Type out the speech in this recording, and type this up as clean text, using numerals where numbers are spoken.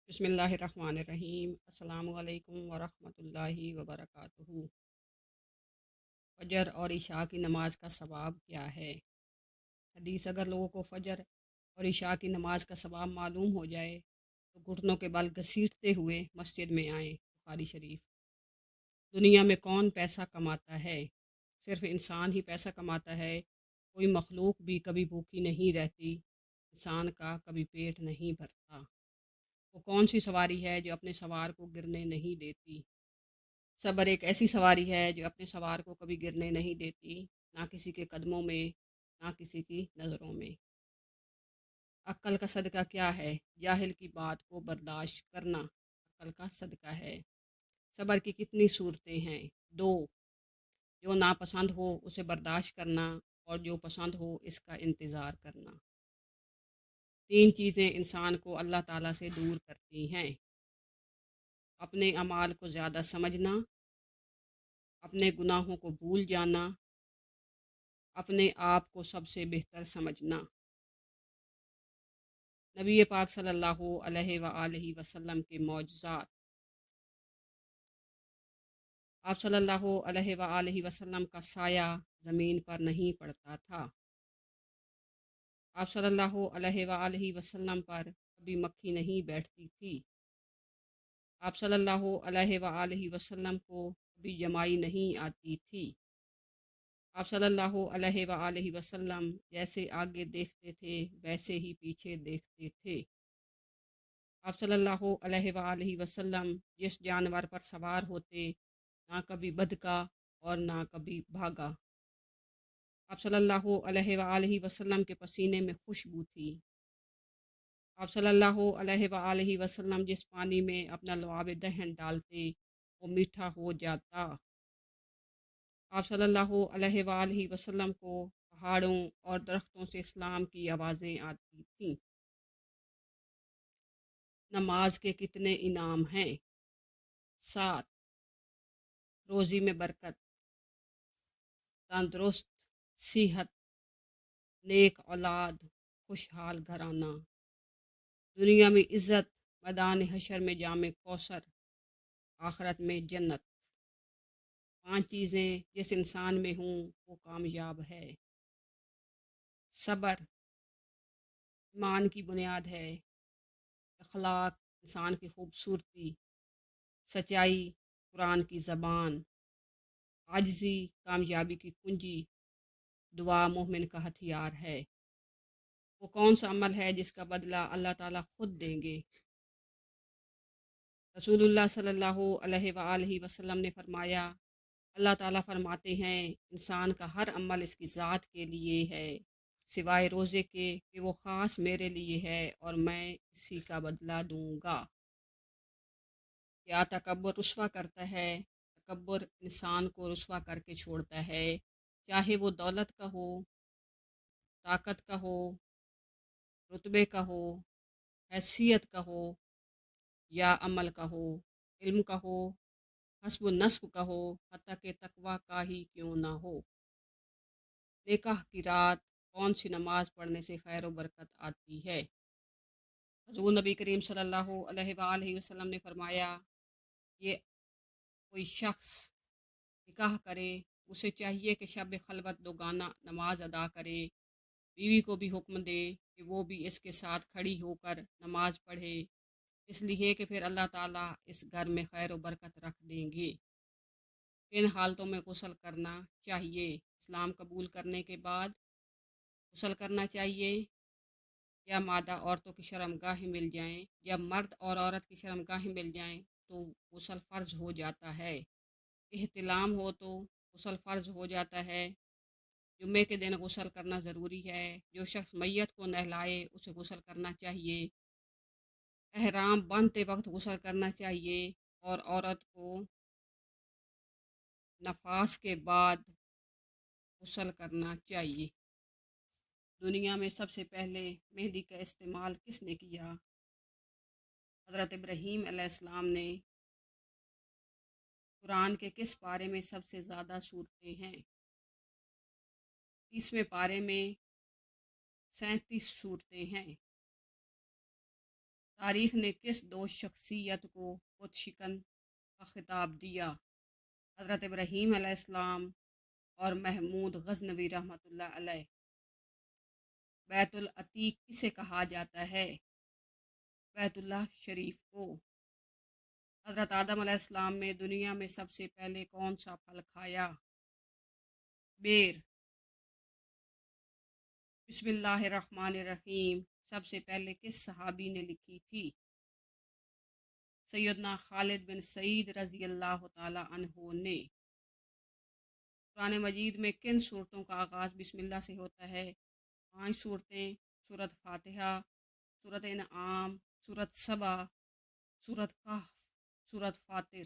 بسم اللہ الرحمن الرحیم۔ السلام علیکم ورحمۃ اللہ وبرکاتہ۔ فجر اور عشاء کی نماز کا ثواب کیا ہے؟ حدیث: اگر لوگوں کو فجر اور عشاء کی نماز کا ثواب معلوم ہو جائے تو گھٹنوں کے بل گھسیٹتے ہوئے مسجد میں آئیں۔ بخاری شریف۔ دنیا میں کون پیسہ کماتا ہے؟ صرف انسان ہی پیسہ کماتا ہے، کوئی مخلوق بھی کبھی بھوکی نہیں رہتی، انسان کا کبھی پیٹ نہیں بھرتا۔ وہ کون سی سواری ہے جو اپنے سوار کو گرنے نہیں دیتی؟ صبر ایک ایسی سواری ہے جو اپنے سوار کو کبھی گرنے نہیں دیتی، نہ کسی کے قدموں میں، نہ کسی کی نظروں میں۔ عقل کا صدقہ کیا ہے؟ جاہل کی بات کو برداشت کرنا عقل کا صدقہ ہے۔ صبر کی کتنی صورتیں ہیں؟ 2۔ جو ناپسند ہو اسے برداشت کرنا، اور جو پسند ہو اس کا انتظار کرنا۔ 3 چیزیں انسان کو اللہ تعالیٰ سے دور کرتی ہیں: اپنے اعمال کو زیادہ سمجھنا، اپنے گناہوں کو بھول جانا، اپنے آپ کو سب سے بہتر سمجھنا۔ نبی پاک صلی اللہ علیہ وآلہ وسلم کے معجزات۔ آپ صلی اللہ علیہ وآلہ وسلم کا سایہ زمین پر نہیں پڑتا تھا۔ آپ صلی اللہ علیہ وآلہ وسلم پر کبھی مکھی نہیں بیٹھتی تھی۔ آپ صلی اللہ علیہ وآلہ وسلم کو کبھی جمائی نہیں آتی تھی۔ آپ صلی اللہ علیہ وآلہ وسلم جیسے آگے دیکھتے تھے ویسے ہی پیچھے دیکھتے تھے۔ آپ صلی اللہ علیہ وآلہ وسلم جس جانور پر سوار ہوتے نہ کبھی بدکا اور نہ کبھی بھاگا۔ آپ صلی اللہ علیہ وآلہ وسلم کے پسینے میں خوشبو تھی۔ آپ صلی اللہ علیہ وآلہ وسلم جس پانی میں اپنا لعاب دہن ڈالتے وہ میٹھا ہو جاتا۔ آپ صلی اللہ علیہ وآلہ وسلم کو پہاڑوں اور درختوں سے اسلام کی آوازیں آتی تھیں۔ نماز کے کتنے انعام ہیں؟ 7۔ روزی میں برکت، تندرست، صحت، نیک اولاد، خوشحال گھرانہ، دنیا میں عزت، میدان حشر میں جام کوثر، آخرت میں جنت۔ 5 چیزیں جس انسان میں ہوں وہ کامیاب ہے۔ صبر ایمان کی بنیاد ہے۔ اخلاق انسان کی خوبصورتی، سچائی قرآن کی زبان، عاجزی کامیابی کی کنجی، دعا مومن کا ہتھیار ہے۔ وہ کون سا عمل ہے جس کا بدلہ اللہ تعالیٰ خود دیں گے؟ رسول اللہ صلی اللہ علیہ وآلہ وسلم نے فرمایا، اللہ تعالیٰ فرماتے ہیں انسان کا ہر عمل اس کی ذات کے لیے ہے سوائے روزے کے کہ وہ خاص میرے لیے ہے اور میں اسی کا بدلہ دوں گا۔ کیا تکبر رسوا کرتا ہے؟ تکبر انسان کو رسوا کر کے چھوڑتا ہے، چاہے وہ دولت کا ہو، طاقت کا ہو، رتبے کا ہو، حیثیت کا ہو، یا عمل کا ہو، علم کا ہو، حسب و نسب کا ہو، حتیٰ کہ تقوی کا ہی کیوں نہ ہو۔ نکاح کی رات کون سی نماز پڑھنے سے خیر و برکت آتی ہے؟ حضور نبی کریم صلی اللہ علیہ وآلہ وسلم نے فرمایا، یہ کوئی شخص نکاح کرے اسے چاہیے کہ شب خلوت 2 گانا نماز ادا کرے، بیوی کو بھی حکم دے کہ وہ بھی اس کے ساتھ کھڑی ہو کر نماز پڑھے، اس لیے کہ پھر اللہ تعالیٰ اس گھر میں خیر و برکت رکھ دیں گے۔ کن حالتوں میں غسل کرنا چاہیے؟ اسلام قبول کرنے کے بعد غسل کرنا چاہیے، یا مادہ عورتوں کی شرمگاہیں مل جائیں، جب مرد اور عورت کی شرمگاہیں مل جائیں تو غسل فرض ہو جاتا ہے۔ احتلام ہو تو غسل فرض ہو جاتا ہے۔ جمعے کے دن غسل کرنا ضروری ہے۔ جو شخص میت کو نہلائے اسے غسل کرنا چاہیے۔ احرام باندھتے وقت غسل کرنا چاہیے، اور عورت کو نفاس کے بعد غسل کرنا چاہیے۔ دنیا میں سب سے پہلے مہندی کا استعمال کس نے کیا؟ حضرت ابراہیم علیہ السلام نے۔ قرآن کے کس پارے میں سب سے زیادہ صورتیں ہیں؟ 30ویں پارے میں 37 صورتیں ہیں۔ تاریخ نے کس دو شخصیت کو بت شکن کا خطاب دیا؟ حضرت ابراہیم علیہ السلام اور محمود غزنوی رحمۃ اللہ علیہ۔ بیت العتیق کسے کہا جاتا ہے؟ بیت اللہ شریف کو۔ حضرت آدم علیہ السلام نے دنیا میں سب سے پہلے کون سا پھل کھایا؟ بیر۔ بسم اللہ الرحمن الرحیم سب سے پہلے کس صحابی نے لکھی تھی؟ سیدنا خالد بن سعید رضی اللہ تعالی عنہ نے۔ قرآن مجید میں کن صورتوں کا آغاز بسم اللہ سے ہوتا ہے؟ 5 صورتیں: سورۃ فاتحہ، سورۃ انعام، سورۃ سبا، سورۃ کہف، سورۃ فاطر۔